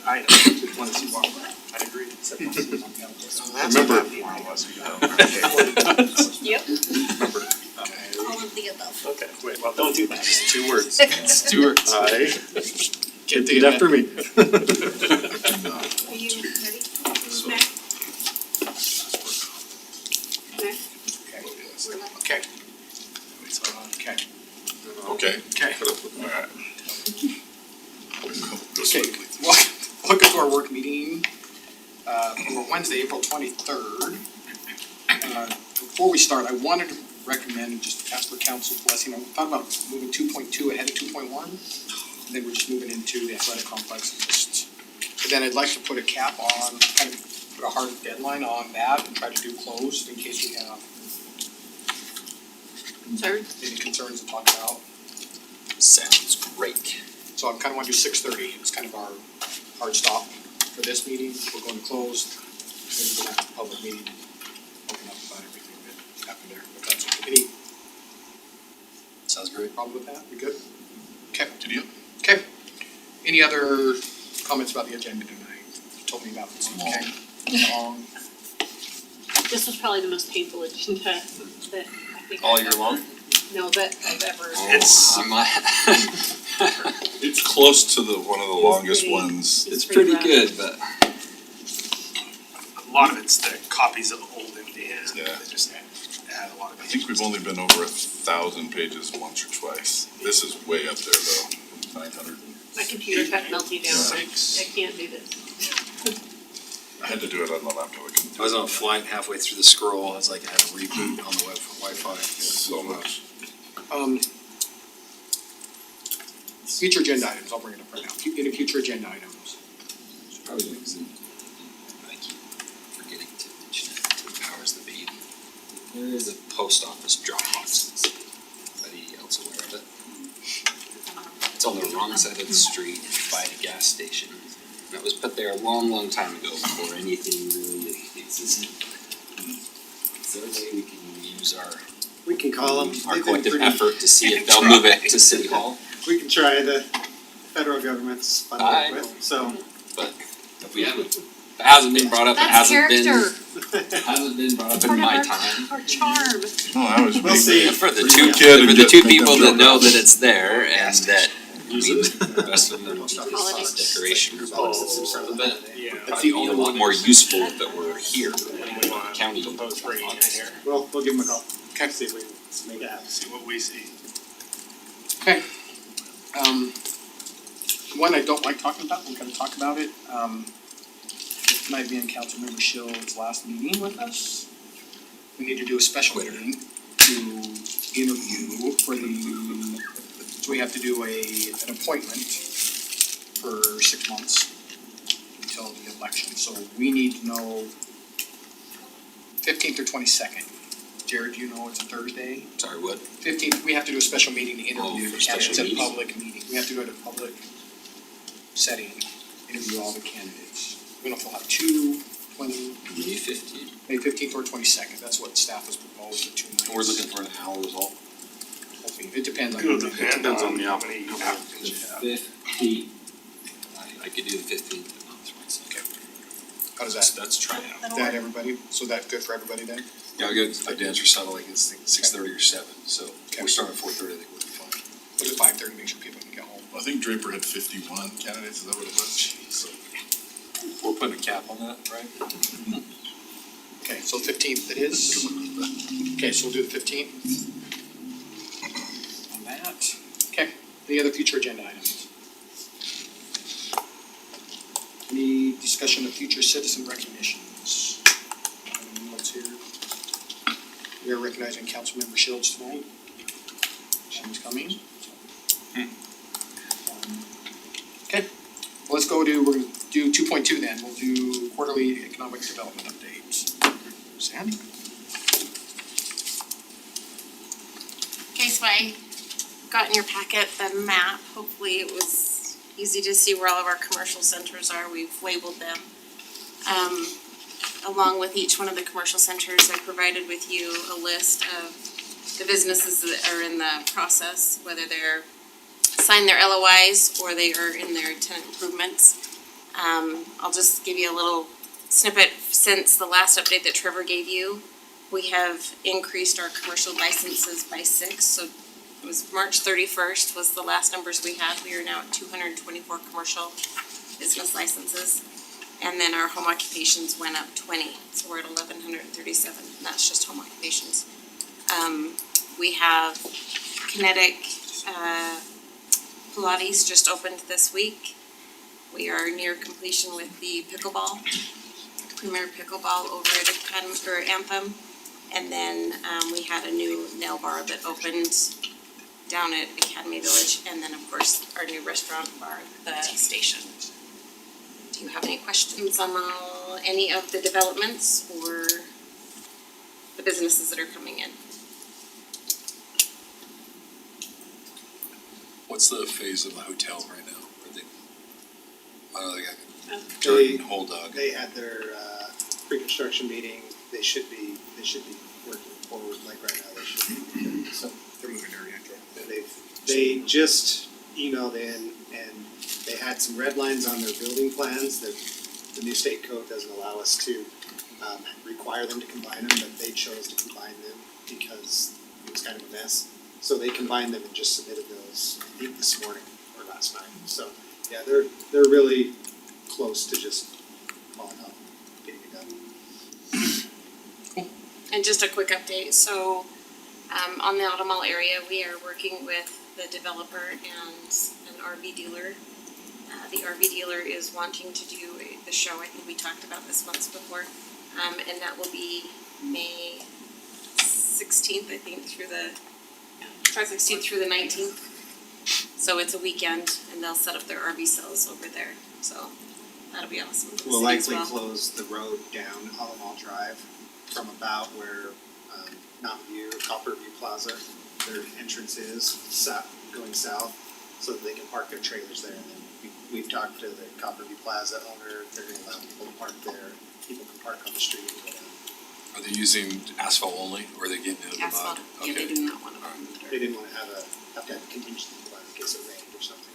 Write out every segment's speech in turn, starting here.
I know, want to see what, I agree. Remember, Yep. Remember, All of the above. okay, wait, well, don't do that, just 2 words. it's 2 words. I, Repeat after me. Are you ready? Next. okay. Okay. Okay. Okay. Alright. Go Okay, swiftly. welcome to our work meeting, for Wednesday, April 23rd. Before we start, I wanted to recommend and just ask for council's blessing. I thought about moving 2.2 ahead of 2.1, and then we're just moving into the athletic complex. But then I'd like to put a cap on, kind of put a hard deadline on that and try to do closed in case we have Sorry. any concerns to talk about. Sounds great. So I kind of want to do 6:30, it's kind of our hard stop for this meeting, we're going to close, then we're gonna have a public meeting, open up about everything that happened there, but that's okay. Any Sounds great. problem with that, we good? Okay, Did you? okay, any other comments about the agenda tonight? You told me about this, okay? Long. This was probably the most painful agenda that I think. All year long? No, that I've ever. It's. It's close to one of the longest pretty- ones. It's pretty rough. good, but A lot of it's the copies of old MDN. Yeah. They just add a lot of. I think we've only been over 1,000 pages once or twice. This is way up there though, 900. My computer kept melting down. Six. I can't do this. I had to do it on the laptop. I couldn't do I was it. on a flight halfway through the scroll. I was like, I had to reboot on the Wi-Fi. So much. Future agenda items, I'll bring it up right now, any future agenda items? Probably because I keep forgetting to mention it to powers that be. There is a post office drop box. Is anybody else aware of it? It's on the wrong side of the street by a gas station. And it was put there a long, long time ago before anything really existed. Is there a way we can use We can call them. our collective effort to see if they'll move it to City Hall? We can try, the federal government's I funded with, so. But if we haven't, if it hasn't been brought up, it That's hasn't been, character. hasn't been brought up It's in part of my our, time. our charm. No, I was We'll see. maybe For the a two, kid and for the get two picked people up that on know that. that it's there and that, I mean, Use the rest of them are Holidays. decoration or boxes in front of it. Yeah. That's It'd the be a only lot one more that's- useful if it were here, county. Proposed bringing it here, We'll give them a call. Okay. See if we can make it happen. see what we see. Okay. One I don't like talking about, we're gonna talk about it, tonight being Councilmember Shill's last meeting with us. We need to do a special meeting to interview for the, so we have to do an appointment for 6 months until the election, so we need to know 15th or 22nd. Jared, do you know it's a Thursday? Sorry, what? 15th, we have to do a special meeting to interview for the candidates, special a meeting. public meeting, we have to go to a public setting, interview all the candidates. We don't know if we'll have 20, May 15th. May 15th or 22nd, that's what staff has proposed, the 2 nights. We're looking for an hour is all. Hopefully, it depends on. It'll depend on how many applicants you have. 15th. I could do the 15th, but not the 22nd. How does That's, that, that's trying out. that everybody, so that good for everybody then? Yeah, good. I dance recital like it's 6:30 or 7, so Okay. we're starting at 4:30, I think we'll be fine. We'll do 5:30, make sure people can get home. I think Draper had 51 candidates, is that what it was? So, We're putting a cap on that, right? Okay, so 15th it is. Okay, so we'll do the 15th. On that, okay, any other future agenda items? Any discussion of future citizen recognitions? Anyone else here? We are recognizing Councilmember Shields tonight. She's coming. Okay, well, let's go to, we're gonna do 2.2 then, we'll do quarterly economic development updates. Sandy? Okay, so I got in your packet the map, hopefully it was easy to see where all of our commercial centers are, we've labeled them. Along with each one of the commercial centers, I provided with you a list of the businesses that are in the process, whether they're signed their LOIs or they are in their tenant improvements. I'll just give you a little snippet. Since the last update that Trevor gave you, we have increased our commercial licenses by 6, so it was March 31st was the last numbers we had. We are now at 224 commercial business licenses. And then our home occupations went up 20, so we're at 1,137, and that's just home occupations. We have Kinetic Pilates just opened this week. We are near completion with the pickleball, Premier Pickleball over at Anthem. And then we had a new nail bar that opened down at Academy Village, and then of course our new restaurant bar, the Station. Do you have any questions on any of the developments or the businesses that are coming in? What's the phase of the hotel right now? Are they, they got They, dirt and whole dog. they had their, pre-construction meeting, they should be working forward, like right now, they should be. So, They're moving there, yeah. they just emailed in and they had some red lines on their building plans that the new state code doesn't allow us to, require them to combine them, but they chose to combine them because it was kind of a mess. So they combined them and just submitted those, I think this morning or last night. So, yeah, they're really close to just falling off, getting it done. And just a quick update, so on the Automall area, we are working with the developer and an RV dealer. The RV dealer is wanting to do the show, I think we talked about this once before, and that will be May 16th, I think, through the 16th through the 19th. So it's a weekend and they'll set up their RV cells over there, so that'll be awesome for the We'll city as likely well. close the road down Alamo Drive from about where Mountain View, Copperview Plaza, their entrance is, going south, so that they can park their trailers there. And then we've talked to the Copperview Plaza owner, they're gonna allow people to park there, people can park on the street and go down. Are they using asphalt only, or are they getting into the mud? Asphalt, yeah, they Okay. do not want to. They didn't wanna have to have a contingency plan in case it rained or something.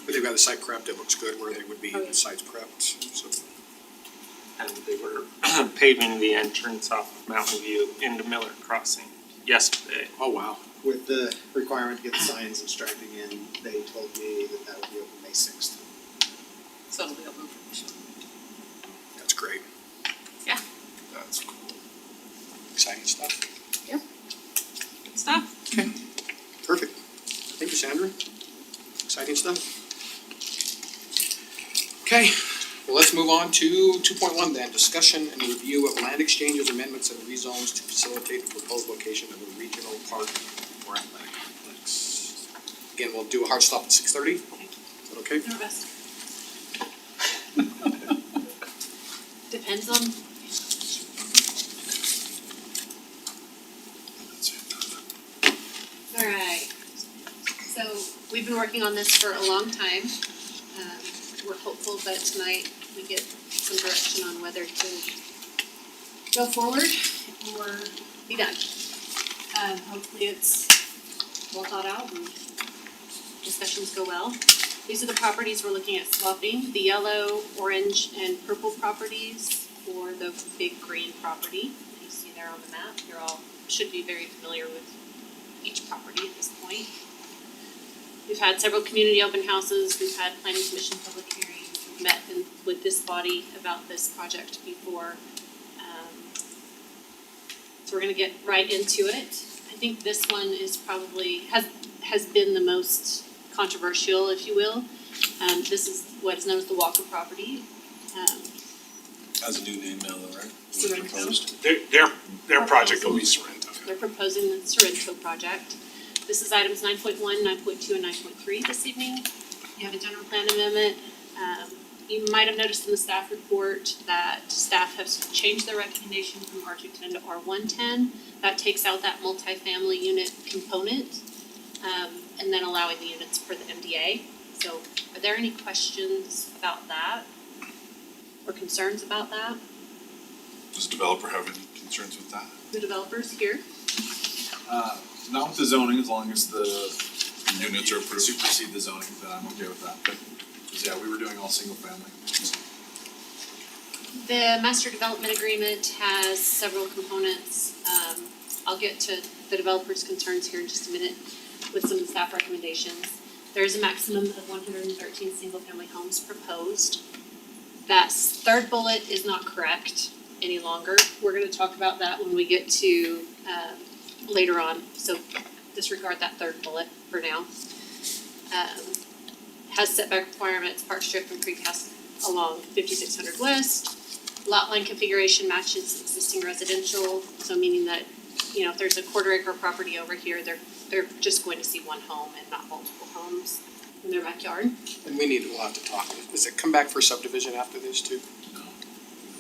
But they've got the site prepped, it looks good where they would be, Oh, yeah. the site's prepped, so. And they were paving the entrance off of Mountain View into Miller Crossing yesterday. Oh, wow. With the requirement to get the signs and striping in, they told me that that would be open May 6th. So it'll be open for the show. That's great. That's cool. Exciting stuff. Good stuff. Perfect. Thank you, Sandra. Exciting stuff. Okay, well, let's move on to 2.1 then, discussion and review of land exchanges, amendments, and rezones to facilitate the proposed location of a regional park or athletic complex. Again, we'll do a hard stop at 6:30. Is that okay? Do our best. Depends on, alright. So we've been working on this for a long time. We're hopeful that tonight we get some direction on whether to go forward or be done. Hopefully it's well thought out and discussions go well. These are the properties we're looking at swapping, the yellow, orange, and purple properties for the big green property that you see there on the map. You're all, should be very familiar with each property at this point. We've had several community open houses, we've had planning commission public hearings, we've met with this body about this project before. So we're gonna get right into it. I think this one is probably, has been the most controversial, if you will. This is what is known as the Walker property. Has a new name now though, right? Sorrento. Proposed? Their project will be Sorrento. They're proposing the Sorrento project. This is items 9.1, 9.2, and 9.3 this evening. You have a general plan amendment. You might have noticed in the staff report that staff has changed their recommendation from R210 to R110. That takes out that multifamily unit component, and then allowing the units for the MDA. So are there any questions about that? Or concerns about that? Does the developer have any concerns with that? The developers here? Not with the zoning, as long as the Units are approved? supersede the zoning, then I'm okay with that. 'Cause, yeah, we were doing all single family. The master development agreement has several components. I'll get to the developer's concerns here in just a minute with some of the staff recommendations. There is a maximum of 113 single-family homes proposed. That third bullet is not correct any longer. We're gonna talk about that when we get to, later on, so disregard that third bullet for now. Has setback requirements, park strip and precast along 5600 west. Lot line configuration matches existing residential, so meaning that, you know, if there's a quarter acre property over here, they're just going to see one home and not multiple homes in their backyard. And we'll have to talk, does it come back for subdivision after this too?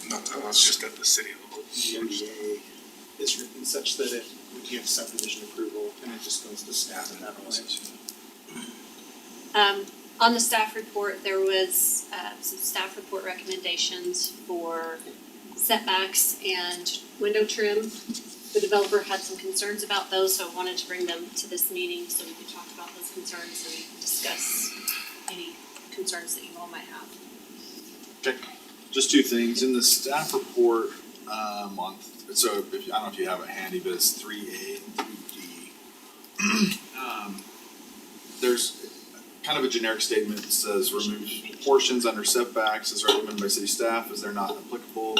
No, that's just at the city level. The NDA is written such that it would give subdivision approval and it just goes to staff at that point. On the staff report, there was, some staff report recommendations for setbacks and window trim. The developer had some concerns about those, so I wanted to bring them to this meeting so we could talk about those concerns and discuss any concerns that you all might have. Okay, just two things, in the staff report, so if, I don't know if you have it handy, but it's 3A and 3D. There's kind of a generic statement that says remove portions under setbacks as recommended by city staff as they're not applicable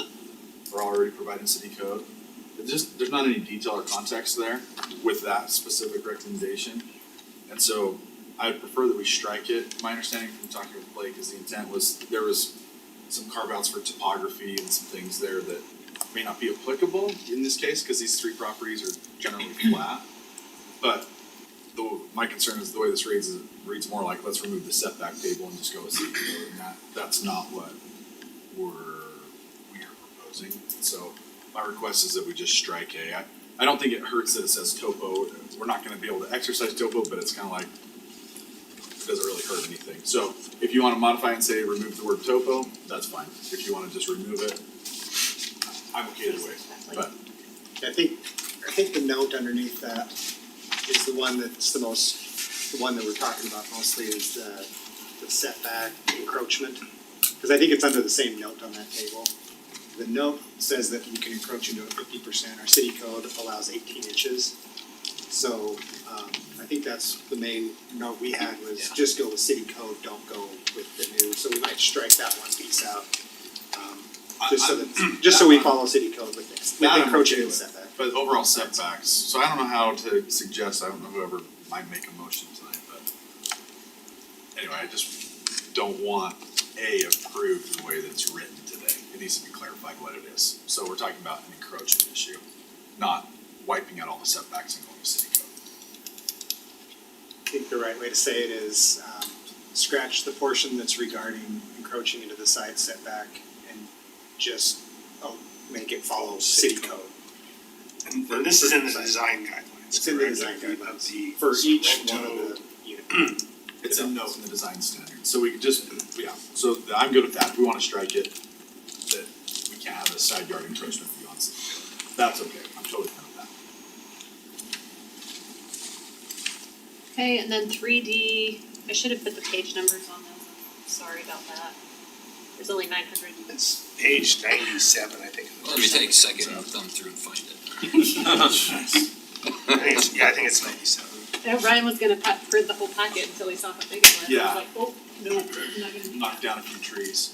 or already provided in city code. There's not any detail or context there with that specific recommendation. And so I would prefer that we strike it. My understanding from talking with Blake is the intent was there was some carve outs for topography and some things there that may not be applicable in this case, because these three properties are generally flat. But my concern is the way this reads more like, let's remove the setback table and just go with city code, and that's not what we are proposing. So my request is that we just strike A. I don't think it hurts that it says topo. We're not gonna be able to exercise topo, but it's kind of like, it doesn't really hurt anything. So if you wanna modify and say remove the word topo, that's fine. If you wanna just remove it, I'm okay either way, but. I think the note underneath that is the one that's the one that we're talking about mostly is the setback encroachment. Cause I think it's under the same note on that table. The note says that you can encroach into it 50%, our city code allows 18 inches. So, I think that's the main note we had was just go with city code, don't go with the new, so we might strike that one piece out. Just so we follow city code with this, with encroaching and setback. But overall setbacks, so I don't know how to suggest, I don't know whoever might make a motion tonight, but anyway, I just don't want A approved the way that it's written today. It needs to be clarified what it is. So we're talking about an encroachment issue, not wiping out all the setbacks and going to city code. I think the right way to say it is, scratch the portion that's regarding encroaching into the side setback and just, make it follow city code. And this is in the design guidelines, It's in the correct? design Of the guidelines for each one of Sorrento. the units. It's a note in the design standards, so we could just, so I'm good with that. If we wanna strike it, that we can't have a side yard encroachment beyond city code. That's okay, I'm totally fine with that. Okay, and then 3D, I should have put the page numbers on those, I'm sorry about that. There's only 900. It's page 97, I think. Let me take a second and thumb through and find it. I think it's 97. Yeah, Ryan was gonna print the whole packet until he saw how big it was. I Yeah. was like, oh, no, I'm not gonna do Knock that. down a few trees.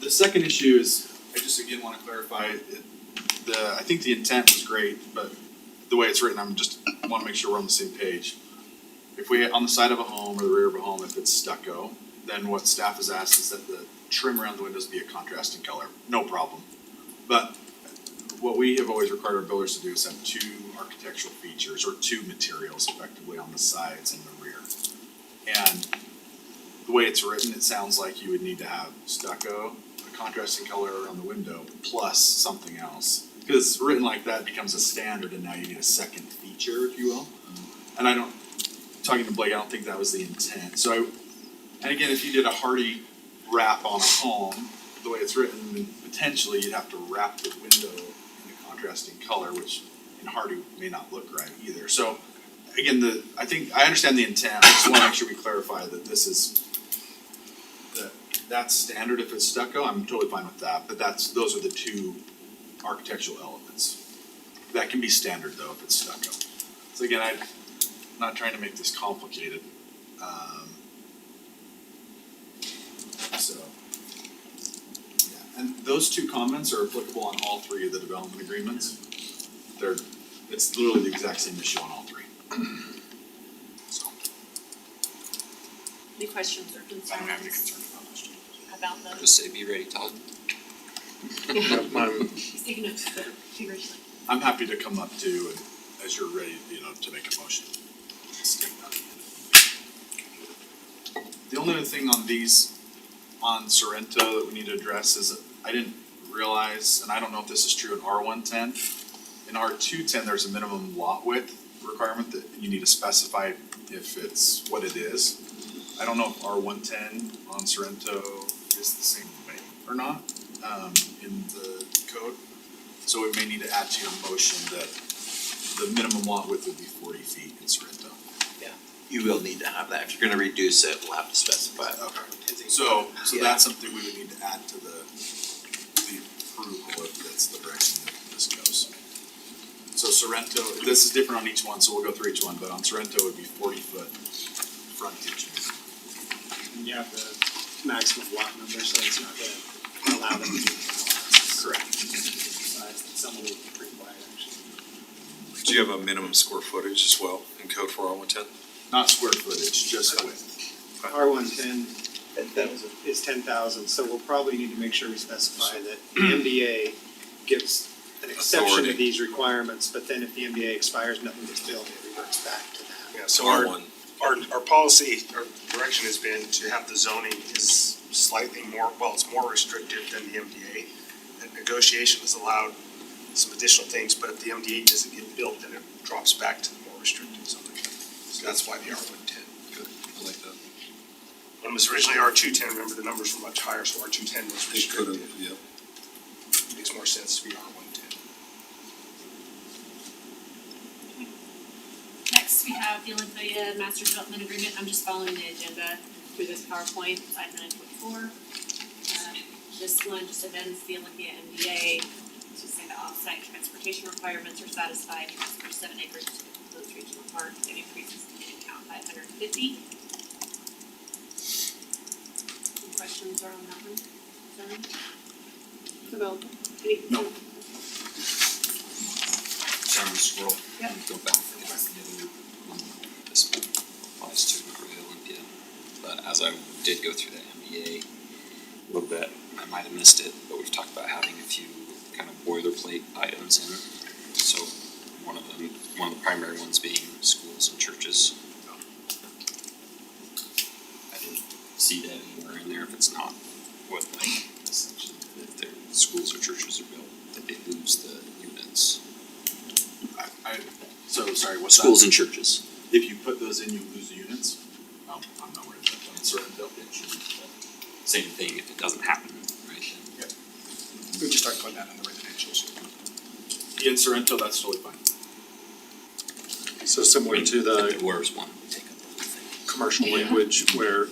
The second issue is, I just again wanna clarify, I think the intent was great, but the way it's written, wanna make sure we're on the same page. If we, on the side of a home or the rear of a home, if it's stucco, then what staff has asked is that the trim around the windows be a contrasting color, no problem. But what we have always required our builders to do is have two architectural features or two materials effectively on the sides and the rear. And the way it's written, it sounds like you would need to have stucco, a contrasting color on the window, plus something else. Because written like that becomes a standard and now you need a second feature, if you will. And talking to Blake, I don't think that was the intent. And again, if you did a hardy wrap on a home, the way it's written, potentially you'd have to wrap the window in a contrasting color, which in hardy may not look right either. So again, I understand the intent, I just wanna make sure we clarify that this is that's standard if it's stucco, I'm totally fine with that, but those are the two architectural elements. That can be standard though if it's stucco. So again, I'm not trying to make this complicated, so. Yeah, and those two comments are applicable on all three of the development agreements. It's literally the exact same issue on all three. So, Any questions or concerns? I don't have any concern about those changes. About those? Just say, be ready, Todd. He's taking notes, but feverishly. I'm happy to come up too, and as you're ready, to make a motion. The only other thing on these, on Sorrento that we need to address is that I didn't realize, and I don't know if this is true in R110. In R210, there's a minimum lot width requirement that you need to specify if it's what it is. I don't know if R110 on Sorrento is the same way or not, in the code. So we may need to add to your motion that the minimum lot width would be 40 feet in Sorrento. You will need to have that. If you're gonna reduce it, we'll have to specify it. Okay, so Yeah. that's something we would need to add to the approval if that's the direction that this goes. So Sorrento, this is different on each one, so we'll go through each one, but on Sorrento it would be 40-foot frontage. And you have the maximum lot number, so it's not gonna allow them to do more. Correct. Some will be pretty quiet actually. Do you have a minimum square footage as well in code for R110? Not square footage, just width. R110 is 10,000, so we'll probably need to make sure we specify that the MDA gives an exception to Authority. these requirements, but then if the MDA expires, nothing gets built, it reverts back to that. Yeah, so our, R1. our policy, our direction has been to have the zoning is slightly more, well, it's more restrictive than the MDA. And negotiation is allowed some additional things, but if the MDA doesn't get built, then it drops back to the more restrictive zoning. So that's why the R110. Good, I like that. When it was originally R210, remember the numbers were much higher, so R210 was They could restricted. have, yep. Makes more sense to be R110. Next, we have the Olympia Master Development Agreement. I'm just following the agenda through this PowerPoint, slide 924. This one just amends the Olympia MDA to say the off-site transportation requirements are satisfied for 7 acres to the proposed regional park and increases the meeting count by 150. Any questions are on that one? Development. No. Sorry, scroll. Yep. Go back to the other one. This applies to not really Olympia, but as I did go through the MBA a little bit, I might have missed it, but we've talked about having a few kind of boilerplate items in. So one of the primary ones being schools and churches. I didn't see that anywhere in there if it's not what like essentially if their schools or churches are built, that they lose the units. So sorry, what's that? Schools and churches. If you put those in, you lose the units? No, I'm not worried about that. Sorrento, same thing if it doesn't happen, right? We just start putting that in the residential. Yeah, in Sorrento, that's totally fine. So similar to If the it wears one, take up the whole thing. commercial language where,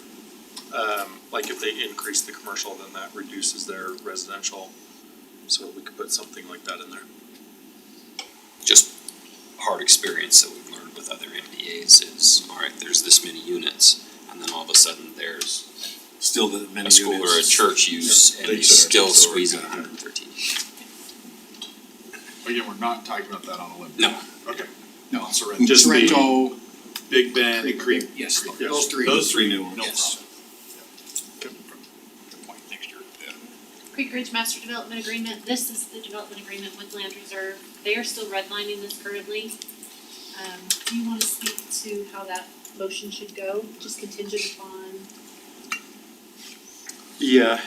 like if they increase the commercial, then that reduces their residential. So we could put something like that in there. Just hard experience that we've learned with other MBAs is, alright, there's this many units, and then all of a sudden there's Still the many a school or a church use, and They you said still it's over, squeeze in yeah. 113. Again, we're not talking about that on Olympia. No. Okay. No, on Sorrento. Just the- Sorrento, Big Bend and Creek. yes, Yes. those three. Those three, new no ones. problem. Yes. Good point, next year. Creek Ridge Master Development Agreement, this is the development agreement with Land Reserve. They are still redlining this currently. Do you wanna speak to how that motion should go, just contingent upon? Yeah,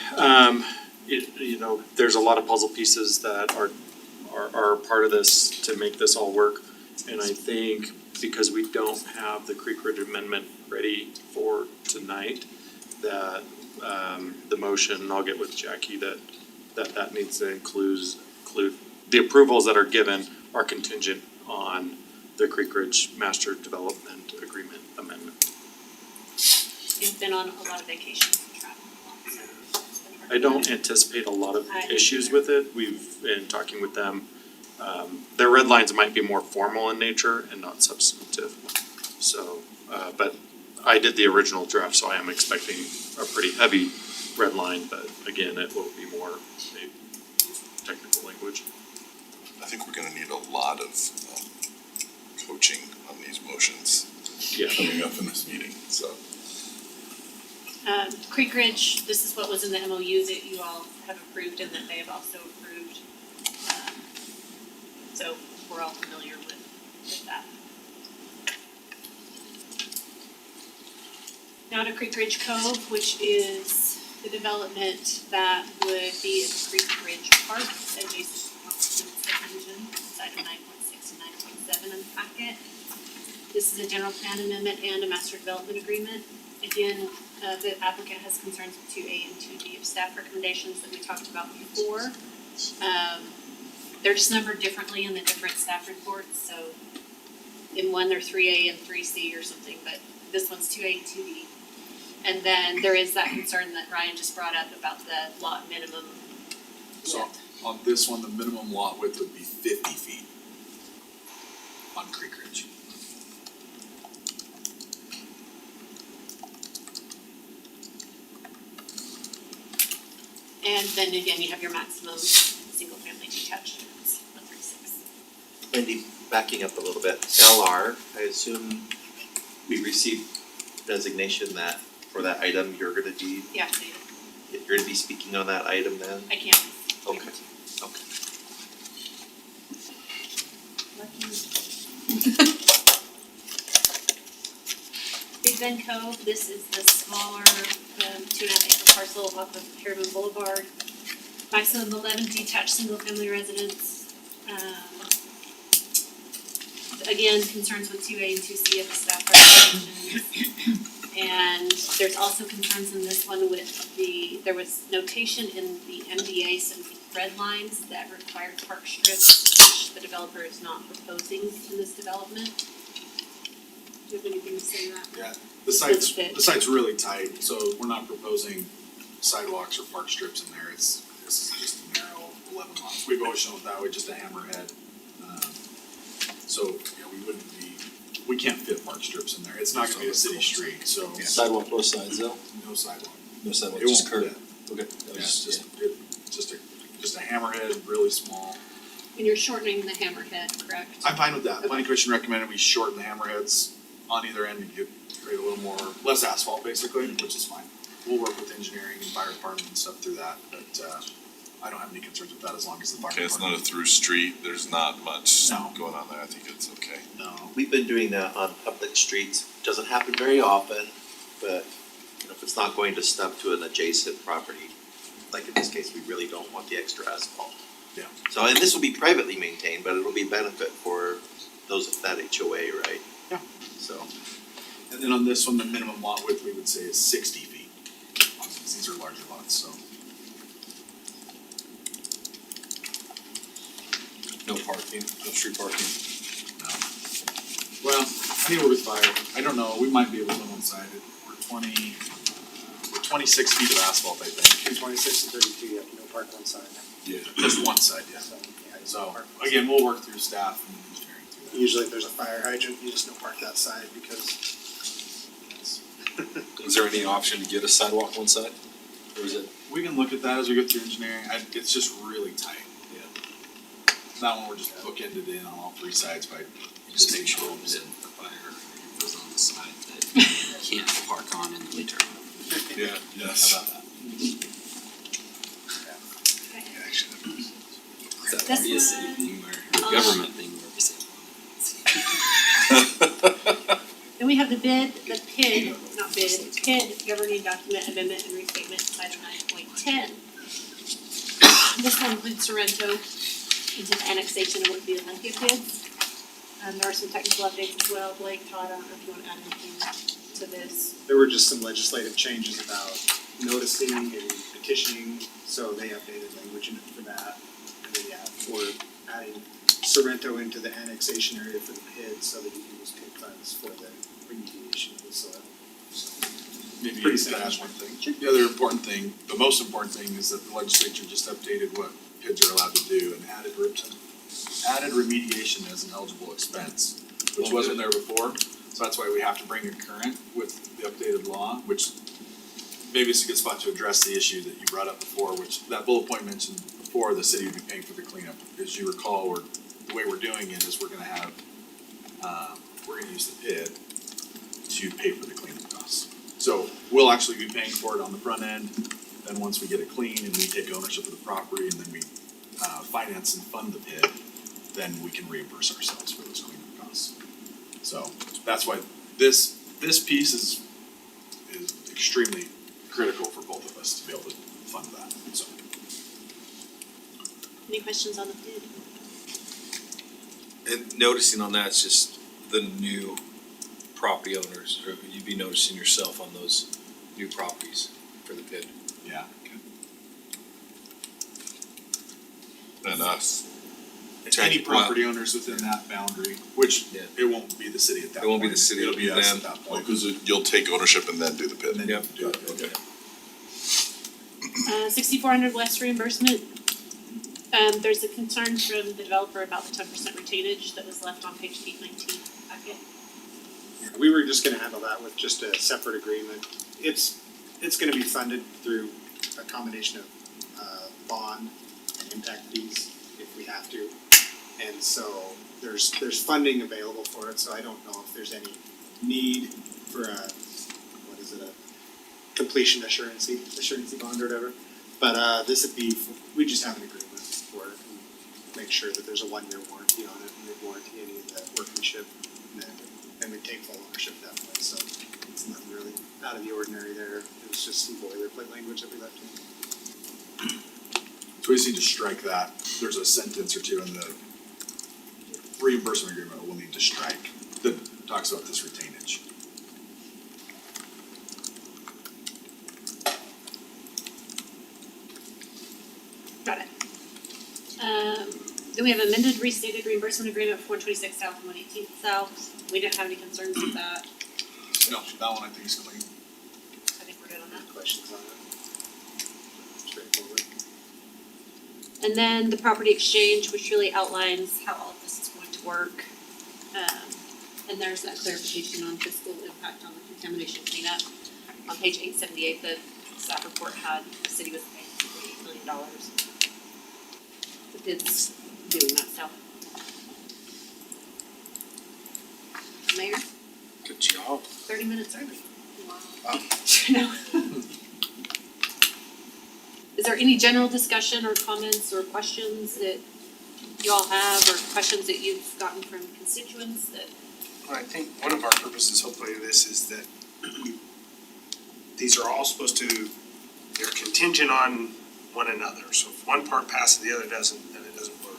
there's a lot of puzzle pieces that are part of this to make this all work. And I think because we don't have the Creek Ridge Amendment ready for tonight, that the motion, and I'll get with Jackie, that needs to include the approvals that are given are contingent on the Creek Ridge Master Development Agreement Amendment. You've been on a lot of vacations and travel a lot, so. I don't anticipate a lot of I- issues with it. We've been talking with them. Their red lines might be more formal in nature and not substantive. So, but I did the original draft, so I am expecting a pretty heavy red line, but again, it will be more a technical language. I think we're gonna need a lot of, coaching on these motions Yeah. coming up in this meeting, so. Creek Ridge, this is what was in the MOU that you all have approved and that they have also approved. So we're all familiar with that. Now to Creek Ridge Cove, which is the development that would be at Creek Ridge Park adjacent to Constitution subdivision, inside of 9.6 and 9.7 in the packet. This is a general plan amendment and a master development agreement. Again, the applicant has concerns with 2A and 2B of staff recommendations that we talked about before. They're just numbered differently in the different staff reports, so in one they're 3A and 3C or something, but this one's 2A and 2B. And then there is that concern that Ryan just brought up about the lot minimum So width. on this one, the minimum lot width would be 50 feet on Creek Ridge. And then again, you have your maximum single family detached units of 36. Wendy, backing up a little bit, LR, I assume we received designation that for that item, you're gonna be, Yeah, so you're gonna be speaking on that item then? I can't. Okay, okay. Big Bend Cove, this is the smaller, 2.5 acre parcel off of Harriman Boulevard. Maximum 11 detached single-family residents. Again, concerns with 2A and 2C of the staff recommendations. And there's also concerns in this one with there was notation in the MDA, some red lines that required park strips, which the developer is not proposing in this development. Do you have anything to say to that? Yeah, the site's, Does it fit? the site's really tight, so we're not proposing sidewalks or park strips in there, this is just a narrow 11 lots. We've always shown it that way, just a hammerhead. So, yeah, we can't fit park strips in there, it's not gonna be a city street, so Sidewalk both sides though? no sidewalk. No sidewalk, It just won't curb? fit. Okay. That Yeah, was just a hammerhead, really small. And you're shortening the hammerhead, correct? I'm fine with that. Planning Commission recommended we shorten the hammerheads on either end to create a little more, less asphalt basically, which is fine. We'll work with engineering and fire department and stuff through that, but I don't have any concerns with that as long as the fire Okay, department. it's not a through street, there's not much No. going on there, I think it's okay. No. We've been doing that on public streets, doesn't happen very often, but you know, if it's not going to stub to an adjacent property, like in this case, we really don't want the extra asphalt. Yeah. So, and this will be privately maintained, but it'll be a benefit for those of that HOA, right? Yeah. So, And then on this one, the minimum lot width we would say is 60 feet. These are larger lots, so. no parking, no street parking. No. Well, I need to work with fire. I don't know, we might be able to on one side. We're 26 feet of asphalt, I think. Between 26 and 32, you have no park on side, Yeah. Just one side, yeah. so, yeah, you So, don't park on side. again, we'll work through staff and engineering through that. Usually if there's a fire hydrant, you just don't park that side because Is there any option to get a sidewalk one side? Or is it? We can look at that as we go through engineering. It's just really tight. Yeah. That one, we're just bookended in on all three sides by Just make sure existing that homes. the fire is on the side that you can't park on in the winter. Yeah, yes. How about that? That This would be a city one, thing or a government thing where we say. Then we have the PID governing document amendment and restatement, item 9.10. This will include Sorrento into the annexation of the Olympia PIDs. There are some technical updates as well. Blake, Todd, I don't know if you want to add anything to this. there were just some legislative changes about noticing and petitioning, so they updated language in it for that. And then, yeah, for adding Sorrento into the annexation area for the PID so that you can use PID funds for the remediation of the soil. So, maybe Pretty to add satisfying. one thing. The other important thing, the most important thing is that the legislature just updated what PIDs are allowed to do and added remediation as an eligible expense, which wasn't there before. So that's why we have to bring it current with the updated law, which maybe it's a good spot to address the issue that you brought up before, which that bullet point mentioned before, the city would be paying for the cleanup. As you recall, the way we're doing it is we're gonna have, we're gonna use the PID to pay for the cleanup costs. So we'll actually be paying for it on the front end, then once we get it clean and we take ownership of the property and then we finance and fund the PID, then we can reimburse ourselves for those cleanup costs. So that's why this piece is extremely critical for both of us to be able to fund that, so. Any questions on the PID? And noticing on that, it's just the new property owners, or you'd be noticing yourself on those new properties for the PID. Yeah. And us. Any property owners within that boundary, which Yeah. it won't be the city at that point. It won't be the city, It'll it'll be be us them. at that Well, point. cause you'll take ownership and then do the And PID. then Yep. do it, okay. 6400 West reimbursement. There's a concern from the developer about the 10% retainage that was left on page 819 packet. We were just gonna handle that with just a separate agreement. It's gonna be funded through a combination of bond and impact fees if we have to. And so there's funding available for it, so I don't know if there's any need for a completion assurance bond or whatever. But this would be, we just have an agreement for it and make sure that there's a 1-year warranty on it and they warranty any of the workmanship and we take full ownership at that point, so it's nothing really out of the ordinary there. It was just some boilerplate language that we left in. So we just need to strike that. There's a sentence or two in the reimbursement agreement we'll need to strike that talks about this retainage. Got it. Then we have amended restated reimbursement agreement for 126 South and 118 South. We didn't have any concerns with that. No, that one I think is clean. I think we're good on that. Questions on it? Straightforward. And then the property exchange, which really outlines how all of this is going to work. And there's that clarification on fiscal impact on the contamination cleanup. On page 878, the staff report had the city was paying $8 million. The PID's doing that stuff. Mayor, Good job. 30 minutes early. Wow. No. Is there any general discussion or comments or questions that you all have, or questions that you've gotten from constituents that? I think one of our purposes hopefully of this is that these are all supposed to, they're contingent on one another. So if one part passes, the other doesn't, then it doesn't work.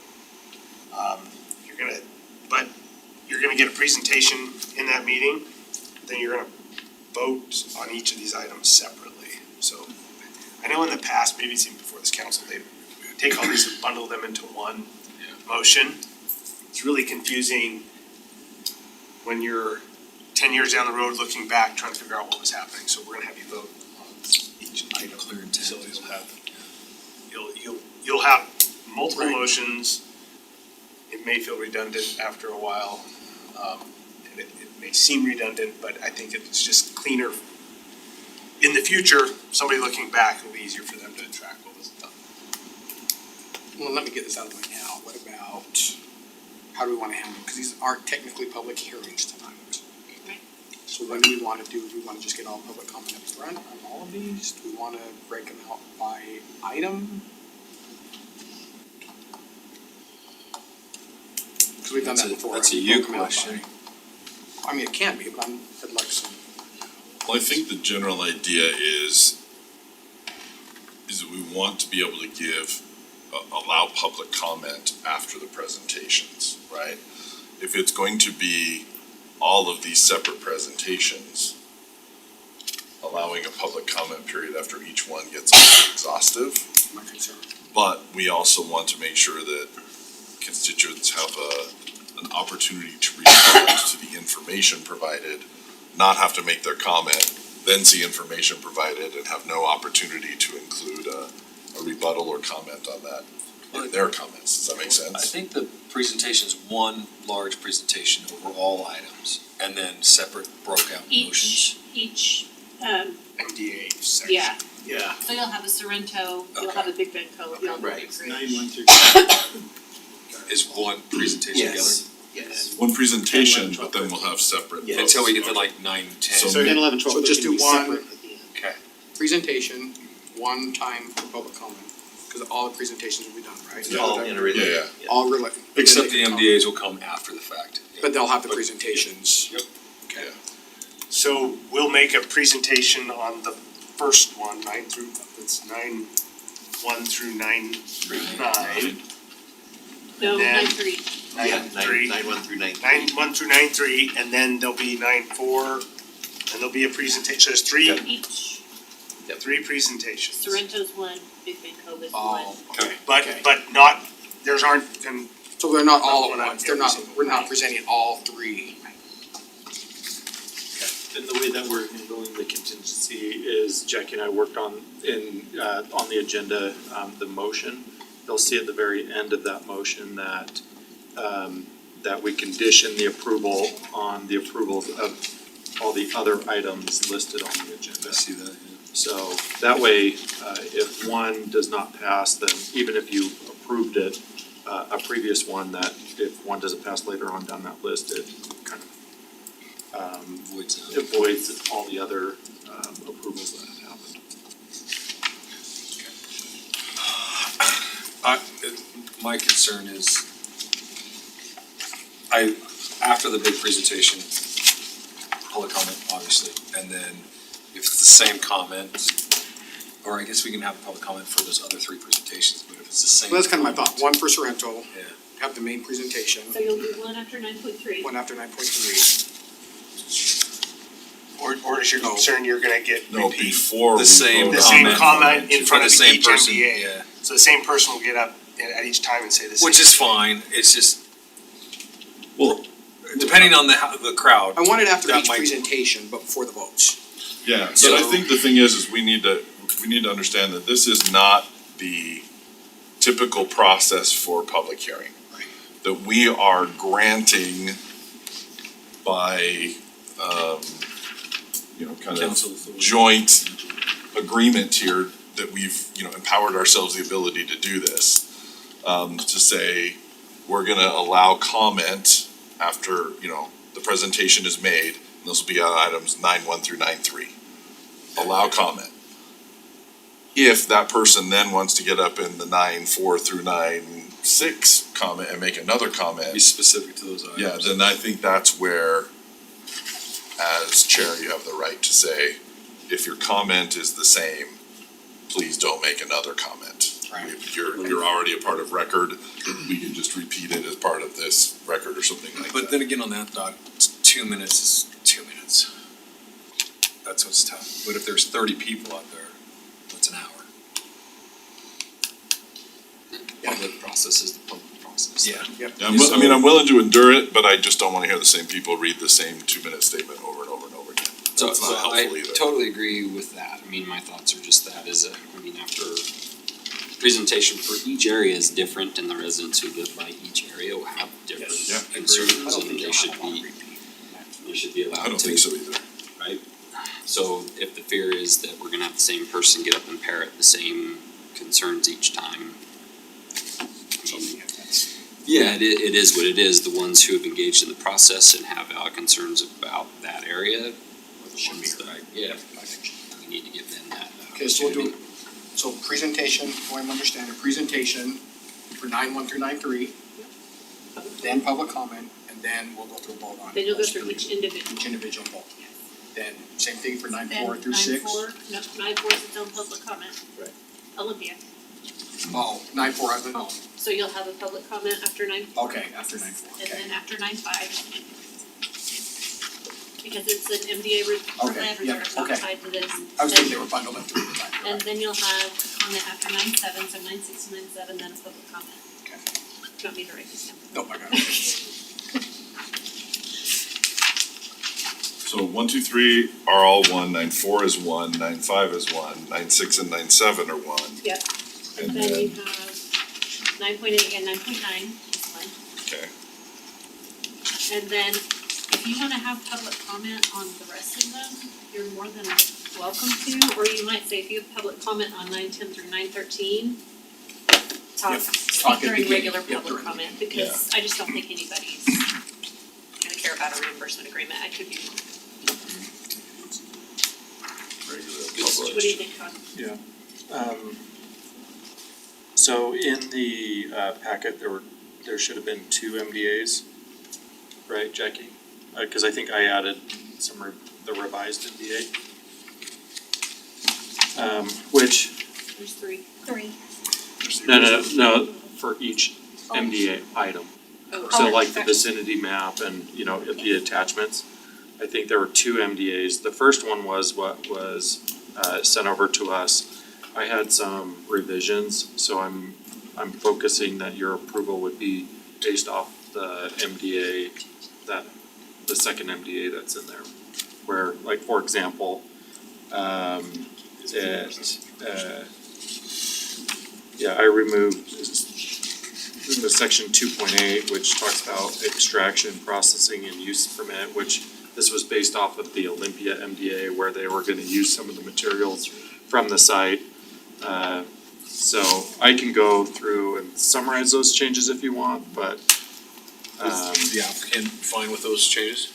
You're gonna get a presentation in that meeting, then you're gonna vote on each of these items separately. So I know in the past, maybe it's even before this council, they take all these and bundle them into one motion. It's really confusing when you're 10 years down the road looking back, trying to figure out what was happening. So we're gonna have you vote on each item. Clear intent. So you'll have multiple Right. motions. It may feel redundant after a while. And it may seem redundant, but I think it's just cleaner. In the future, somebody looking back, it'll be easier for them to track what was done. Well, let me get this out of the way now. What about, how do we wanna handle, because these aren't technically public hearings tonight. Right. So what do we wanna do? Do we wanna just get all public comment up front on all of these? Do we wanna break them out by item? Cause we've done that before. That's a We've you broken them out question. I mean, it can be, but I'd like some. Well, I think the general idea is that we want to be able to allow public comment after the presentations, right? If it's going to be all of these separate presentations, allowing a public comment period after each one gets exhaustive. My concern. But we also want to make sure that constituents have an opportunity to respond to the information provided, not have to make their comment, then see information provided and have no opportunity to include a rebuttal or comment on that in their comments. Does that make sense? I think the presentation is one large presentation over all items and then separate broke out motions. Each, MDA section. yeah, Yeah. so you'll have a Sorrento, you'll Okay. have a Big Bend Cove, you'll have a Right. Big Creek. 9-1 Is one presentation together? Yes. One presentation, but then we'll have separate votes. Until we get to like 9, 10. So- So 10, 11, 12, So just 13 do will be one- separate at the end. Okay. Presentation, one time for public comment, cause all the presentations will be done, right? It's all interrelated. Yeah, All related. Except the MDAs will come after the fact. But they'll have the But- presentations. Yep. Okay. So we'll make a presentation on the first one, 1 through 9. No, Then- 9-3. Yeah, 9-3. 9-1 through 9. 1 through 9-3, and then there'll be 9-4, and there'll be a presentation, so there's Each, three presentations. Sorrento's one, Big Bend Cove is one. Oh, okay. But not, and So they're not all Not at one once, on they're every not, single we're not one. presenting all three. And the way that we're handling the contingency is Jackie and I worked on on the agenda, the motion. You'll see at the very end of that motion that that we condition the approval on the approval of all the other items listed on the agenda. I see that, So that way, if one does not pass, then even if you approved it, a previous one, that if one doesn't pass later on down that list, it kind of Voids out. avoids all the other approvals that have happened. My concern is, after the big presentation, public comment, obviously, and then if it's the same comment, or I guess we can have a public comment for those other three presentations, but if it's the same. Well, that's kind of my comment- thought, one for Sorrento, Yeah. have the main presentation, So you'll do one after 9.3. one after 9.3. or is your No. concern you're gonna get no, repeat? before we The same The vote same on comment in it. front For of the same each person, MDA. yeah. So the same person will get up at each time and say the same. Which is fine, it's just, well, depending on the crowd. I want it after That each might- presentation, but before the votes. Yeah, but I think the thing is we need to understand that this is not the typical process for public hearing. That we are granting by, kind of Council authority. joint agreement here that we've, empowered ourselves the ability to do this. To say, we're gonna allow comment after, the presentation is made, and those will be on items 9-1 through 9-3. Allow comment. If that person then wants to get up in the 9-4 through 9-6 comment and make another comment, Be specific to those items. yeah, then I think that's where, as chair, you have the right to say, if your comment is the same, please don't make another comment. Right. If you're already a part of record, we can just repeat it as part of this record or something like that. But then again, on that thought, 2 minutes is 2 minutes. That's what's tough, but if there's 30 people out there, what's an hour? Public process is the public process. Yeah. Yep. Yeah, I'm willing to endure it, but I just don't wanna hear the same people read the same 2-minute statement over and over and over again. So, That's not helpful I either. totally agree with that. I mean, my thoughts are just that is, after presentation for each area is different and the residents who live by each area will have different Yeah, concerns I don't and think they you'll should have one be, repeat. they should be I allowed don't to. think so either. Right? So if the fear is that we're gonna have the same person get up and parrot the same concerns each time. I mean, yeah, it is what it is. The ones who have engaged in the process and have valid concerns about that area. Should be ones that yeah, we need to give them that Okay, so we'll do, opportunity. so presentation, so I'm understanding, presentation for 9-1 through 9-3, then public comment, and then we'll go through a vote on. Then you'll go those through three. each individual. Each individual vote. Then same thing for 9-4 Then through 6. 9-4, no, 9-4 is its own public comment. Right. Olympia. Oh, 9-4, I've been, Oh, so you'll have a public comment after 9-4. okay, after 9-4, And okay. then after 9-5. Because it's an MDA Okay, land yeah, reserve, not okay. tied to this. I was thinking they were bundled up three at a time. You're And right. then you'll have comment after 9-7, so 9-6 to 9-7, then a public comment. Okay. Do you want me to write this down? Nope, I got it. So 1, 2, 3 are all one, 9, 4 is one, 9, 5 is one, 9, 6 and 9, 7 are one. Yep. And And then you then, have 9.8 and 9.9 is one. okay, And then if you wanna have public comment on the rest of them, you're more than welcome to, or you might say if you have public comment on 9.10 through 9.13, talk, Yep, talk speak at the during beginning. regular Yep, public during the comment, because I just don't think anybody's gonna care about a reimbursement agreement, I could be wrong. regular What public. do you think, Todd? So in the packet, there should have been 2 MDAs, right, Jackie? Cause I think I added the revised MDA. Which, There's three. no, for each MDA item. So like the vicinity map and, you know, the attachments, I think there were 2 MDAs. The first one was what was sent over to us. I had some revisions, so I'm focusing that your approval would be based off the MDA, the second MDA that's in there. Where, like, for example, I removed the section 2.8, which talks about extraction, processing and use permit, which this was based off of the Olympia MDA where they were gonna use some of the materials from the site. So I can go through and summarize those changes if you want, but Is the applicant fine with those changes?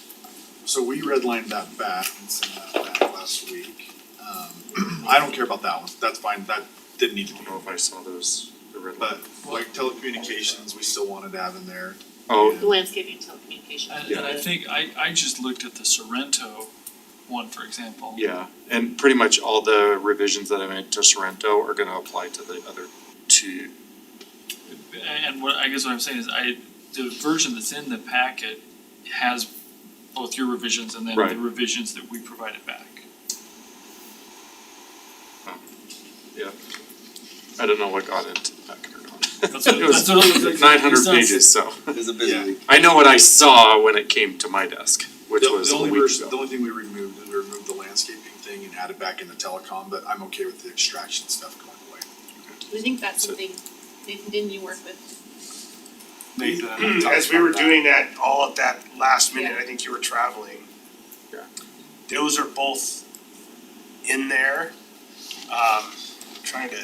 So we redlined that back and sent that back last week. I don't care about that one, that's fine, that didn't need to I be. don't know if I saw those, the red But line. like telecommunications, we still wanted to have in there. Oh, The landscaping telecommunications. And I think I just looked at the Sorrento one, for example. yeah, and pretty much all the revisions that I made to Sorrento are gonna apply to the other 2. And what I'm saying is the version that's in the packet has both your revisions and then Right. the revisions that we provided back. I don't know what got into the packet or not. That's what, It was that's what it looks like. 900 It sounds- pages, so It was a busy Yeah. week. I know what I saw when it came to my desk, which was The a only week version, the ago. only thing we removed is we removed the landscaping thing and added back in the telecom, but I'm okay with the extraction stuff going away. I think that's something, Nathan, didn't you work with? Nathan and I talked As we were about that. doing that all at that last minute, Yeah. I think you were traveling. Yeah. Those are both in there. Trying to.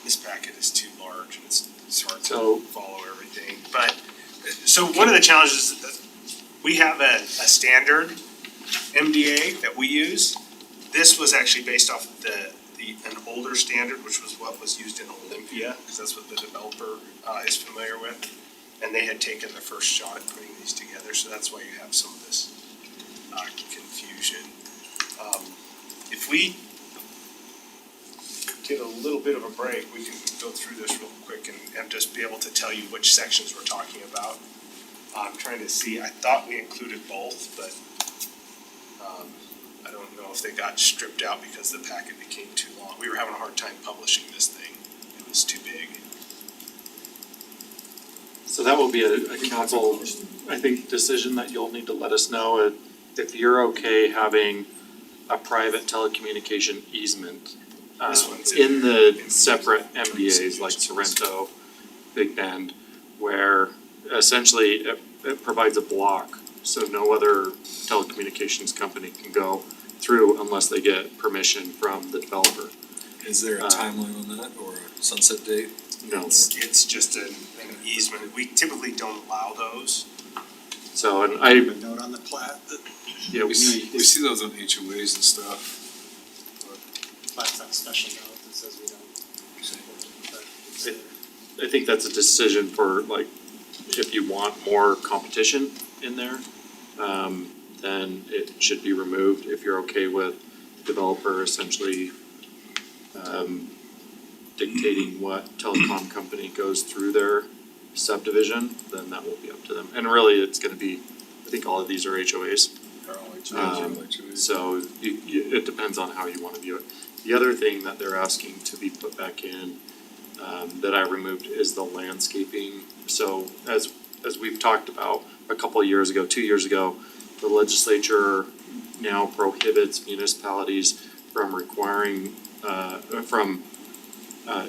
This packet is too large and it's hard So- to follow everything, but, so one of the challenges is that we have a standard MDA that we use. This was actually based off of an older standard, which was what was used in Olympia, because that's what the developer is familiar with. And they had taken the first shot at putting these together, so that's why you have some of this confusion. If we get a little bit of a break, we can go through this real quick and just be able to tell you which sections we're talking about. I'm trying to see, I thought we included both, but I don't know if they got stripped out because the packet became too long. We were having a hard time publishing this thing, it was too big. So that will be a council, I think, decision that you'll need to let us know if you're okay having a private telecommunication easement This one's in there. the separate MDAs like Sorrento, Big Bend, where essentially it provides a block, so no other telecommunications company can go through unless they get permission from the developer. Is there a timeline on that or a sunset date? No, It's just an easement, we typically don't allow those. so, and I have a note on the plat that yeah, We see those on HOAs and stuff. plat's on a special note that says we don't support it, but it's I think that's a decision for like, if you want more competition in there, then it should be removed. If you're okay with the developer essentially dictating what telecom company goes through their subdivision, then that will be up to them. And really, it's gonna be, I think all of these are HOAs. They're all HOAs. So it depends on how you wanna view it. The other thing that they're asking to be put back in, that I removed is the landscaping. So as we've talked about a couple of years ago, 2 years ago, the legislature now prohibits municipalities from requiring,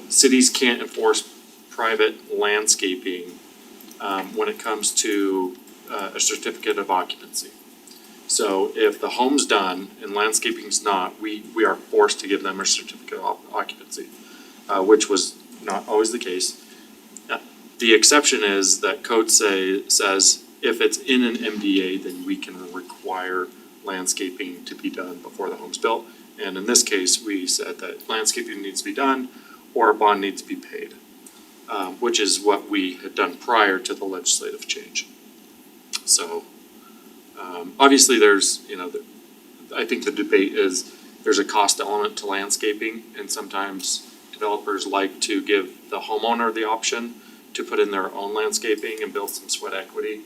cities can't enforce private landscaping when it comes to a certificate of occupancy. So if the home's done and landscaping's not, we are forced to give them a certificate of occupancy, which was not always the case. The exception is that code says if it's in an MDA, then we can require landscaping to be done before the home's built. And in this case, we said that landscaping needs to be done or a bond needs to be paid, which is what we had done prior to the legislative change. So, obviously there's, I think the debate is there's a cost element to landscaping, and sometimes developers like to give the homeowner the option to put in their own landscaping and build some sweat equity.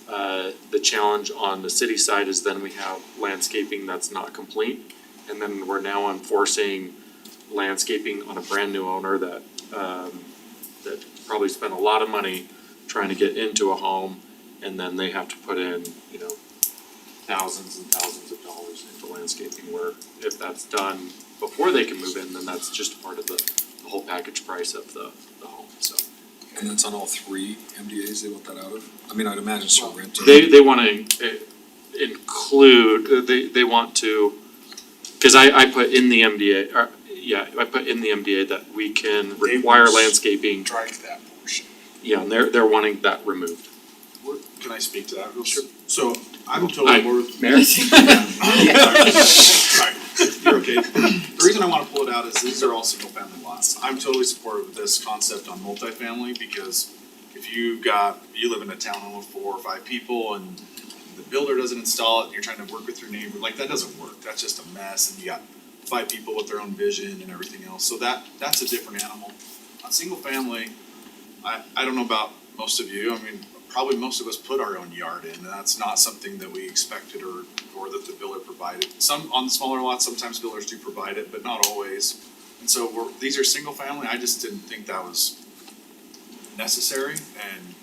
The challenge on the city side is then we have landscaping that's not complete, and then we're now enforcing landscaping on a brand new owner that probably spent a lot of money trying to get into a home, and then they have to put in, thousands and thousands of dollars into landscaping, where if that's done before they can move in, then that's just part of the whole package price of the home, so. And that's on all three MDAs they want that out of? I mean, I'd imagine it's for rental. They wanna include, they want to, cause I put in the MDA, I put in the MDA that we can require landscaping, Strike that portion. and they're wanting that removed. Can I speak to that real quick? So I'm totally Hi, bored with. Mayor? Sorry, you're okay. The reason I wanna pull it out is these are all single family lots. I'm totally supportive of this concept on multifamily because if you live in a townhome of 4 or 5 people and the builder doesn't install it and you're trying to work with your neighbor, like that doesn't work. That's just a mess and you got 5 people with their own vision and everything else. So that's a different animal. On single family, I don't know about most of you, I mean, probably most of us put our own yard in, and that's not something that we expected or that the builder provided. Some, on the smaller lots, sometimes builders do provide it, but not always. And so these are single family, I just didn't think that was necessary, and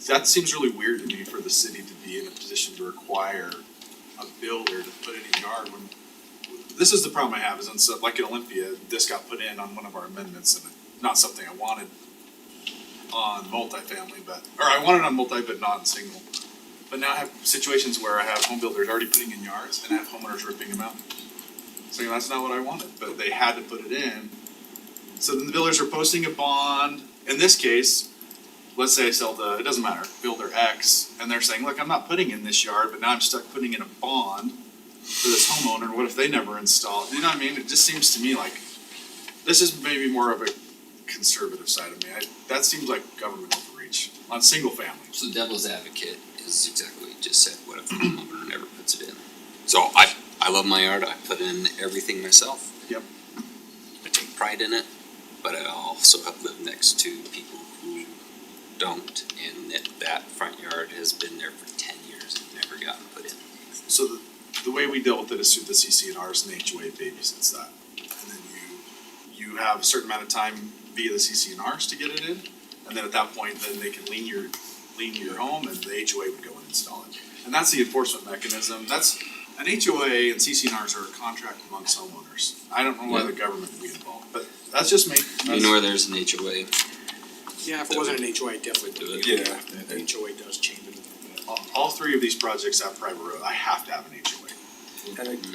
that seems really weird to me for the city to be in a position to require a builder to put in a yard when, this is the problem I have, is in, so, like in Olympia, this got put in on one of our amendments, and not something I wanted on multifamily, or I wanted on multi but not on single. But now I have situations where I have home builders already putting in yards and I have homeowners ripping them out. So that's not what I wanted, but they had to put it in. So then the builders are posting a bond. In this case, let's say I sell it doesn't matter, builder X, and they're saying, look, I'm not putting in this yard, but now I'm stuck putting in a bond for this homeowner. What if they never install it? You know what I mean? It just seems to me like this is maybe more of a conservative side of me. That seems like government overreach on single family. So devil's advocate is exactly what you just said, what if the homeowner never puts it in? So I love my yard, I put in everything myself. Yep. I take pride in it, but I also have lived next to people who don't, and that front yard has been there for 10 years and never gotten put in. So the way we dealt with it is through the CC&Rs and the HOA babysits that. And then you have a certain amount of time via the CC&Rs to get it in, and then at that point, then they can lien your home, and the HOA would go and install it. And that's the enforcement mechanism. That's an HOA and CC&Rs are a contract amongst homeowners. I don't know why the government would be involved, but that's just me. You know where there's an HOA? Yeah, if it wasn't an HOA, I definitely would do it. Yeah. The HOA does change it a little bit. All 3 of these projects have private road. I have to have an HOA.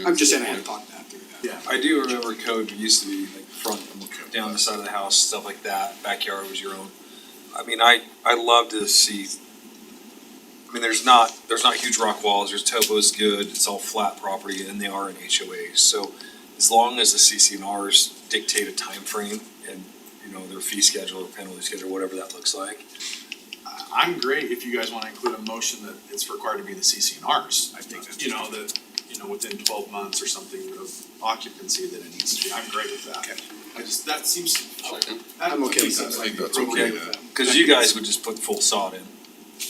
I'm just saying I hadn't thought that through that. Yeah. I do remember code used to be like front, down the side of the house, stuff like that, backyard was your own. I mean, I love to see, I mean, there's not huge rock walls, there's topo's good, it's all flat property, and they are in HOAs, so as long as the CC&Rs dictate a time frame and, their fee schedule or penalty schedule, whatever that looks like. I'm great if you guys wanna include a motion that it's required to be in the CC&Rs. I think, within 12 months or something of occupancy that it needs to be. I'm great with that. Okay. That seems. I'm okay with that. Seems like that's appropriate. okay. Cause you guys would just put full sod in,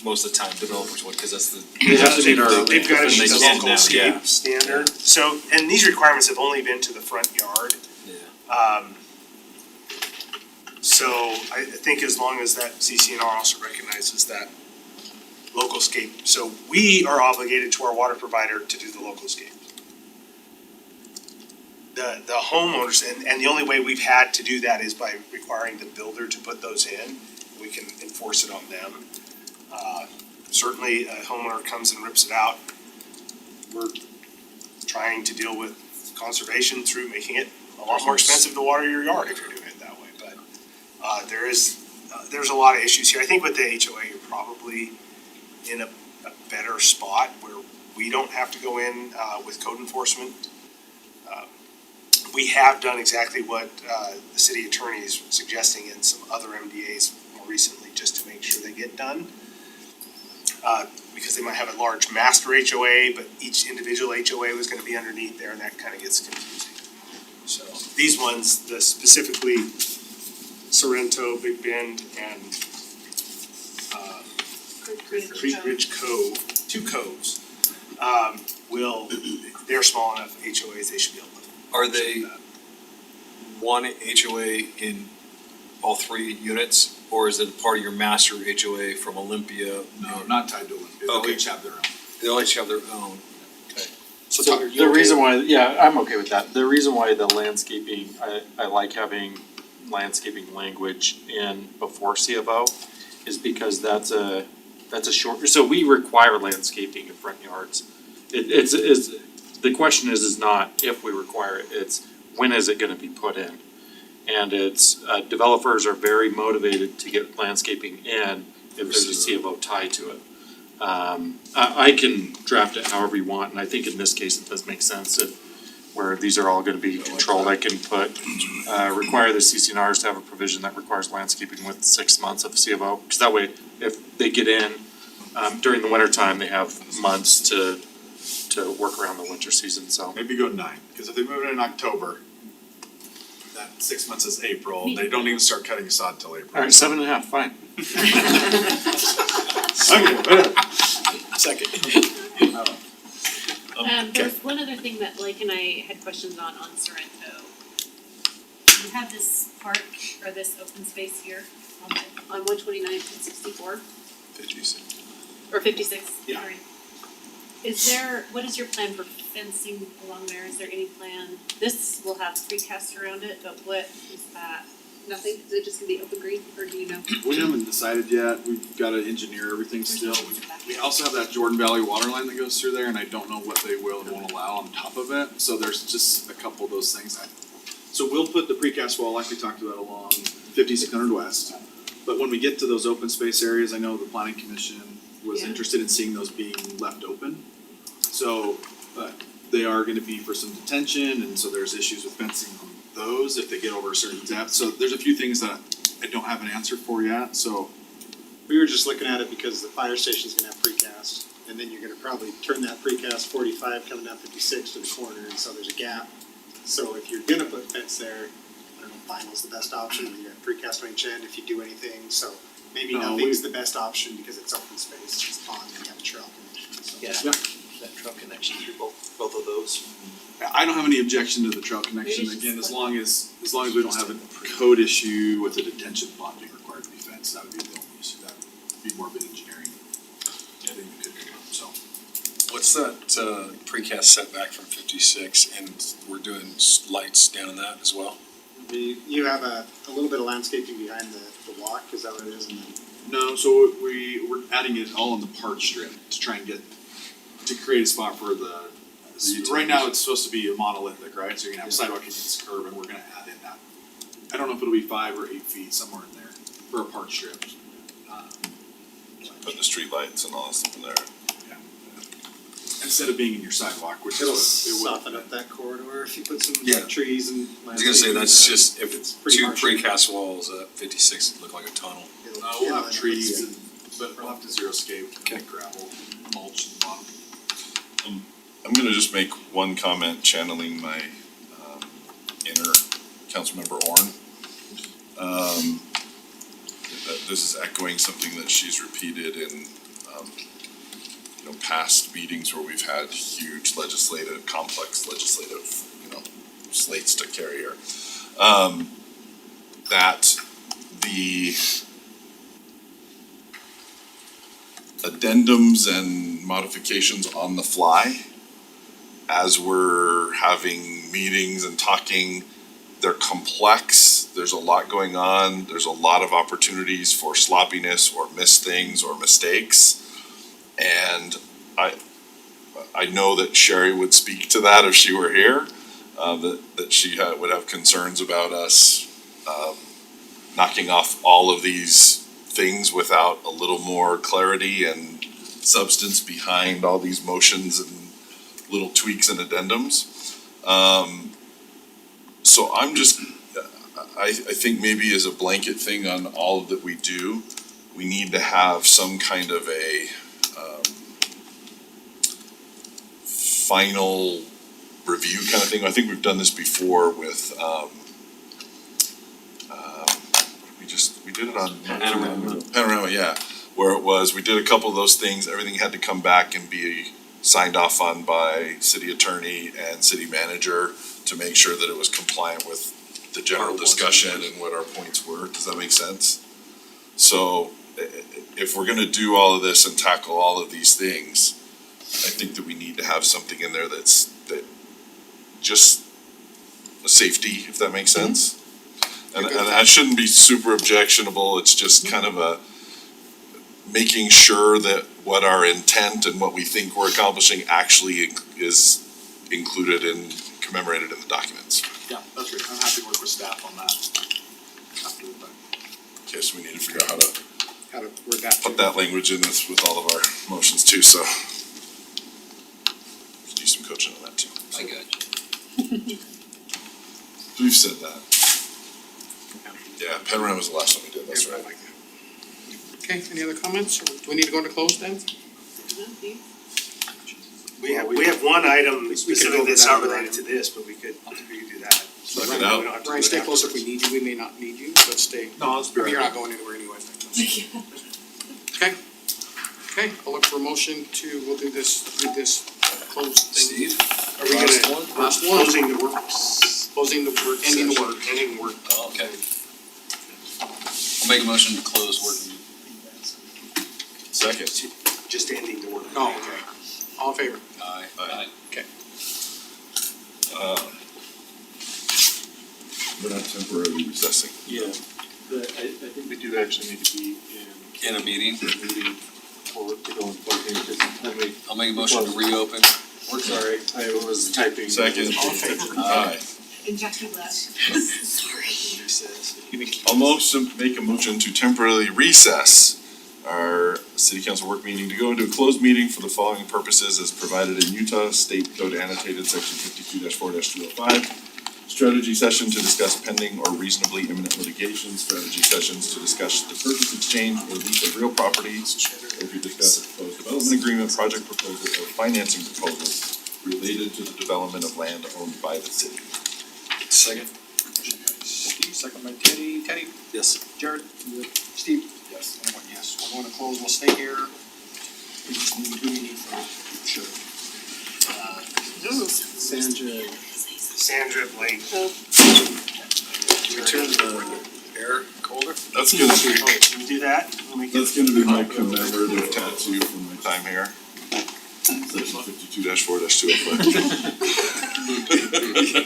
most of the time, developers would, cause that's the. They have to meet our. They've got to They meet the can local now, yeah. scape standard, so, and these requirements have only been to the front yard. Yeah. So I think as long as that CC&R also recognizes that local scape. So we are obligated to our water provider to do the local scape. The homeowners, and the only way we've had to do that is by requiring the builder to put those in. We can enforce it on them. Certainly, a homeowner comes and rips it out. We're trying to deal with conservation through making it a lot more expensive to water your yard if you're doing it that way. But there's a lot of issues here. I think with the HOA, you're probably in a better spot where we don't have to go in with code enforcement. We have done exactly what the city attorney is suggesting in some other MDAs more recently, just to make sure they get done. Because they might have a large master HOA, but each individual HOA was gonna be underneath there, and that kinda gets confusing. So these ones, specifically Sorrento, Big Bend, and Creek Ridge Cove, two coves, they're small enough HOAs, they should be able to. Are they one HOA in all three units, or is it part of your master HOA from Olympia? No, not tied to Olympia, they'll Okay. each have their own. They each have their own. So So Tucker, you the okay reason with- why, yeah, I'm okay with that. The reason why the landscaping, I like having landscaping language in before CFO is because that's a short, so we require landscaping in front yards. It's, the question is not if we require it, it's when is it gonna be put in? And it's, developers are very motivated to get landscaping in if there's a CFO tied to it. I can draft it however you want, and I think in this case it does make sense that where these are all gonna be controlled, I can put, require the CCNRs to have a provision that requires landscaping with 6 months of CFO. Cause that way, if they get in, during the winter time, they have months to work around the winter season, so. Maybe go 9, cause if they move in October, that 6 months is April, they don't even start cutting sod till April. Alright, 7.5, fine. Okay, whatever. Second. There's one other thing that Blake and I had questions on Sorrento. You have this park or this open space here on 129 and 64 or 56, Yeah. sorry. Is there, what is your plan for fencing along there? Is there any plan? This will have precast around it, but what is that? Nothing? Is it just gonna be open green, or do you know? We haven't decided yet, we've gotta engineer everything still. We also have that Jordan Valley water line that goes through there, and I don't know what they will and won't allow on top of it, so there's just a couple of those things. So we'll put the precast wall like we talked about along 5600 West, but when we get to those open space areas, I know the planning commission was Yeah. interested in seeing those being left open. So, they are gonna be for some detention, and so there's issues with fencing on those if they get over a certain depth, so there's a few things that I don't have an answer for yet, so. We were just looking at it because the fire station's gonna have precast, and then you're gonna probably turn that precast 45 coming down 56 to the corner, and so there's a gap. So if you're gonna put fence there, I don't know, vinyl's the best option, or you got precast on each end if you do anything, so maybe No, nothing's the best option because it's open space, it's pond, and you have a trail connection, so. Yeah, that truck connection through both of those. I don't have any objection to the trail connection, Maybe it's again, just as long as we don't have a code issue with a detention pond being required to be fenced, that would be the only issue, that would be more of an engineering thing that could come up, so. What's that precast setback from 56, and we're doing lights down that as well? You have a little bit of landscaping behind the walk, is that what it is? And then No, so we're adding it all on the park strip to try and to create a spot for right now it's supposed to be a monolithic, right? So you're gonna have sidewalk against the curb, and we're gonna add in that. I don't know if it'll be 5 or 8 feet, somewhere in there, for a park strip. Put the streetlights and all that stuff in there. Instead of being in your sidewalk, which is it'll what it would. soften up that corridor if you put some Yeah. trees and I was gonna say, landscaping that's there. just, if It's pretty two marshy. precast walls at 56, it'd look like a tunnel. It'll We'll kill have it. trees but we'll have to xeriscape, and gravel, mulch and bottom. I'm gonna just make one comment channeling my inner Councilmember Orn. This is echoing something that she's repeated in past meetings where we've had huge complex legislative, slates to carry here. That addendums and modifications on the fly as we're having meetings and talking. They're complex, there's a lot going on, there's a lot of opportunities for sloppiness or missed things or mistakes. And I know that Sherry would speak to that if she were here, that she would have concerns about us knocking off all of these things without a little more clarity and substance behind all these motions and little tweaks and addendums. So I'm just, I think maybe as a blanket thing on all that we do, we need to have some kind of a final review kind of thing. I think we've done this before with we did it on Panorama, yeah, where it was, we did a couple of those things, everything had to come back and be signed off on by city attorney and city manager to make sure that it was compliant with the general discussion and what our points were. Does that make sense? So if we're gonna do all of this and tackle all of these things, I think that we need to have something in there that just a safety, if that makes sense. And that shouldn't be super objectionable, it's just kind of a making sure that what our intent and what we think we're accomplishing actually is included and commemorated in the documents. Yeah, that's great, I'm happy to work with staff on that after the fact. Okay, so we need to figure out How to word that. put that language in with all of our motions too, so. Do some coaching on that too. I got you. We've said that. Yeah, Panorama was the last one we did, that's right. Okay, any other comments, or do we need to go into close then? We have one item We could go specifically over that's that not other related item. to this, but we could do that. Suck We it don't out. have to do Brian, it stay close if afterwards. we need you, we may not need you, but stay. No, let's be I mean, you're right not going anywhere anyway. Okay, okay, I'll look for a motion to, we'll do this closed thing. Steve? Are we Last gonna? one? Last one, Closing the work. closing the work, ending the work. Ending work. Oh, okay. I'll make a motion to close work meeting. Second. Just ending the work. Oh, okay, all in favor? Aye. We're not temporarily recessing. Yeah, I think we do actually need to be In a meeting, in a meeting for to go and plug in, because when we, I'll make a motion to reopen. we're sorry, I was typing. Second. All in favor? Aye. And Jackie left. Sorry. I'll make a motion to temporarily recess our city council work meeting to go into a closed meeting for the following purposes as provided in Utah State Code annotated section 52-4-205. Strategy session to discuss pending or reasonably imminent litigation, strategy sessions to discuss the purchase, exchange, or lease of real properties, or to discuss a proposed development agreement, project proposal, or financing proposals related to the development of land owned by the city. Second? Steve, second by Teddy. Teddy? Yes. Jared? Steve? Yes. I'm going yes. We're going to close, we'll stay here. We just need, who we need for, sure. Sandra, Blake. Return the air colder? That's gonna be, Oh, can we do that? We'll make it- that's gonna be my commemorative tattoo from my time here. Section 52-4-205.